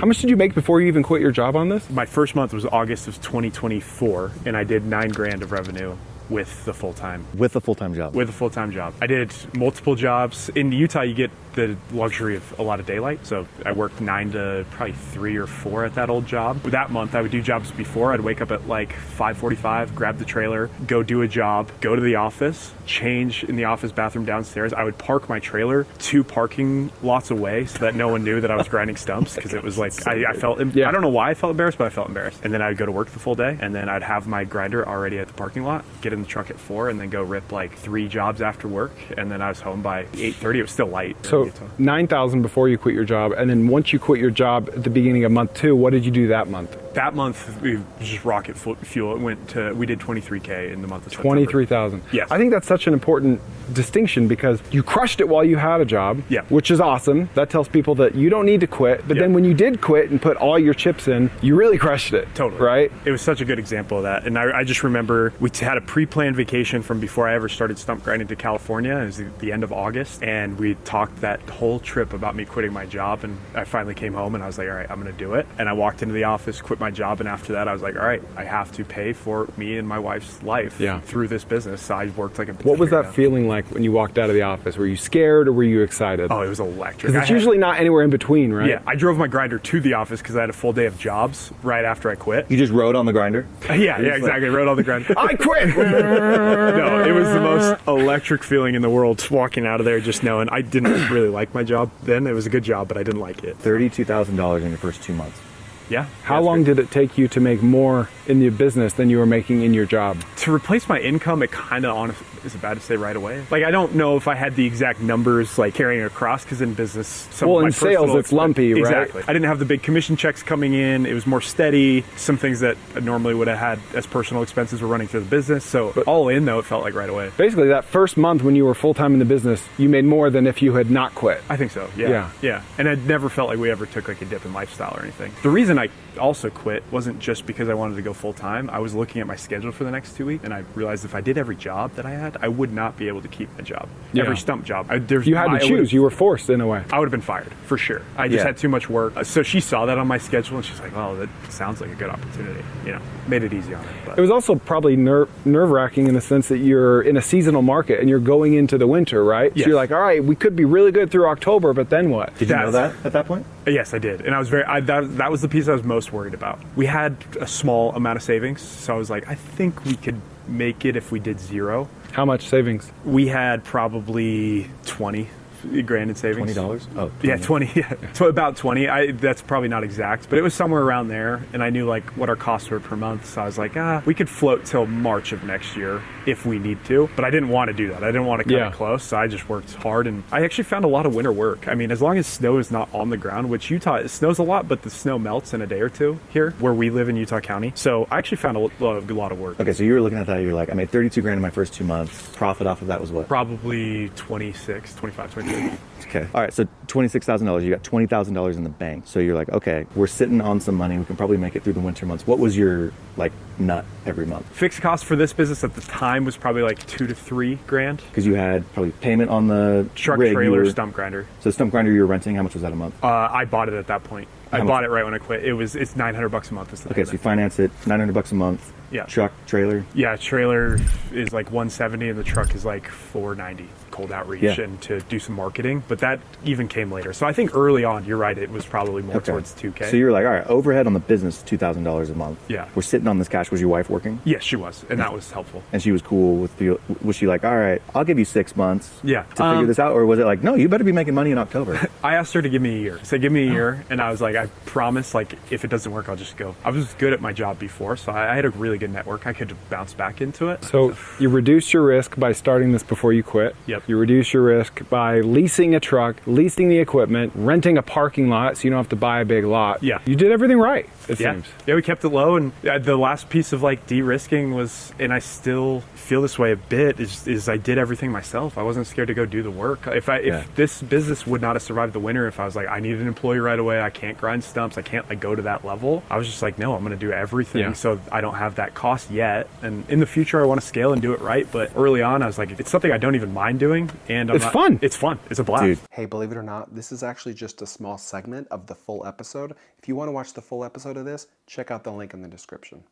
How much did you make before you even quit your job on this? My first month was August of 2024, and I did $9,000 of revenue with the full-time. With a full-time job? With a full-time job. I did multiple jobs. In Utah, you get the luxury of a lot of daylight. So I worked 9 to probably 3 or 4 at that old job. That month, I would do jobs before. I'd wake up at like 5:45, grab the trailer, go do a job, go to the office, change in the office bathroom downstairs. I would park my trailer 2 parking lots away so that no one knew that I was grinding stumps, because it was like, I felt, I don't know why I felt embarrassed, but I felt embarrassed. And then I would go to work the full day, and then I'd have my grinder already at the parking lot, get in the truck at 4, and then go rip like 3 jobs after work. And then I was home by 8:30. It was still light. So 9,000 before you quit your job, and then once you quit your job at the beginning of month 2, what did you do that month? That month, we just rocket fuel. We did 23K in the month of September. 23,000. Yes. I think that's such an important distinction, because you crushed it while you had a job, yeah, which is awesome. That tells people that you don't need to quit. But then when you did quit and put all your chips in, you really crushed it. Totally. Right? It was such a good example of that. And I just remember we had a pre-planned vacation from before I ever started stump grinding to California. It was the end of August. And we talked that whole trip about me quitting my job. And I finally came home and I was like, all right, I'm going to do it. And I walked into the office, quit my job. And after that, I was like, all right, I have to pay for me and my wife's life through this business. So I worked like a... What was that feeling like when you walked out of the office? Were you scared or were you excited? Oh, it was electric. Because it's usually not anywhere in between, right? Yeah, I drove my grinder to the office because I had a full day of jobs right after I quit. You just rode on the grinder? Yeah, exactly. Rode on the grinder. I quit! No, it was the most electric feeling in the world, walking out of there just knowing I didn't really like my job then. It was a good job, but I didn't like it. $32,000 in your first 2 months. Yeah. How long did it take you to make more in the business than you were making in your job? To replace my income, it kind of honestly, is it bad to say right away? Like, I don't know if I had the exact numbers like carrying across, because in business, in sales, it's lumpy, right? Exactly. I didn't have the big commission checks coming in. It was more steady. Some things that I normally would have had as personal expenses were running through the business. So all in, though, it felt like right away. Basically, that first month when you were full-time in the business, you made more than if you had not quit. I think so, yeah. And I never felt like we ever took like a dip in lifestyle or anything. The reason I also quit wasn't just because I wanted to go full-time. I was looking at my schedule for the next 2 weeks, and I realized if I did every job that I had, I would not be able to keep my job. Every stump job. You had to choose. You were forced in a way. I would have been fired, for sure. I just had too much work. So she saw that on my schedule, and she's like, oh, that sounds like a good opportunity. You know, made it easy on her. But. It was also probably nerve-wracking in the sense that you're in a seasonal market, and you're going into the winter, right? Yes. So you're like, all right, we could be really good through October, but then what? Did you know that at that point? Yes, I did. And I was that was the piece I was most worried about. We had a small amount of savings, so I was like, I think we could make it if we did 0. How much savings? We had probably 20 grand in savings. $20? Oh, 20. Yeah, 20. Yeah. So about 20. That's probably not exact, but it was somewhere around there. And I knew like what our costs were per month. So I was like, we could float till March of next year if we need to. But I didn't want to do that. I didn't want to cut it close. So I just worked hard, and I actually found a lot of winter work. I mean, as long as snow is not on the ground, which Utah, it snows a lot, but the snow melts in a day or two here where we live in Utah County. So I actually found a lot of work. Okay, so you were looking at that. You're like, I made 32 grand in my first 2 months. Profit off of that was what? Probably 26, 25, 26. Okay. All right. So $26,000. You got $20,000 in the bank. So you're like, okay, we're sitting on some money. We can probably make it through the winter months. What was your like nut every month? Fixed cost for this business at the time was probably like 2 to 3 grand. Because you had probably payment on the truck, rig, trailer, stump grinder. So the stump grinder you were renting, how much was that a month? I bought it at that point. I bought it right when I quit. It's $900 a month. Okay, so you finance it, $900 a month. Yeah. Truck, trailer. Yeah, trailer is like $170, and the truck is like $490. Cold outreach and to do some marketing, but that even came later. So I think early on, you're right, it was probably more towards 2K. So you're like, all right, overhead on the business, $2,000 a month. Yeah. We're sitting on this cash. Was your wife working? Yes, she was, and that was helpful. And she was cool with you. Was she like, all right, I'll give you 6 months to figure this out? Or was it like, no, you better be making money in October? I asked her to give me a year. So give me a year, and I was like, I promise, like, if it doesn't work, I'll just go. I was good at my job before, so I had a really good network. I could bounce back into it. So you reduced your risk by starting this before you quit. Yep. You reduce your risk by leasing a truck, leasing the equipment, renting a parking lot so you don't have to buy a big lot. Yeah. You did everything right, it seems. Yeah, we kept it low, and the last piece of like de-risking was, and I still feel this way a bit, is I did everything myself. I wasn't scared to go do the work. If this business would not have survived the winter, if I was like, I need an employee right away, I can't grind stumps, I can't like go to that level, I was just like, no, I'm going to do everything so I don't have that cost yet. And in the future, I want to scale and do it right. But early on, I was like, it's something I don't even mind doing. doing, and It's fun. It's fun. It's a blast. Dude. Hey, believe it or not, this is actually just a small segment of the full episode. If you want to watch the full episode of this, check out the link in the description.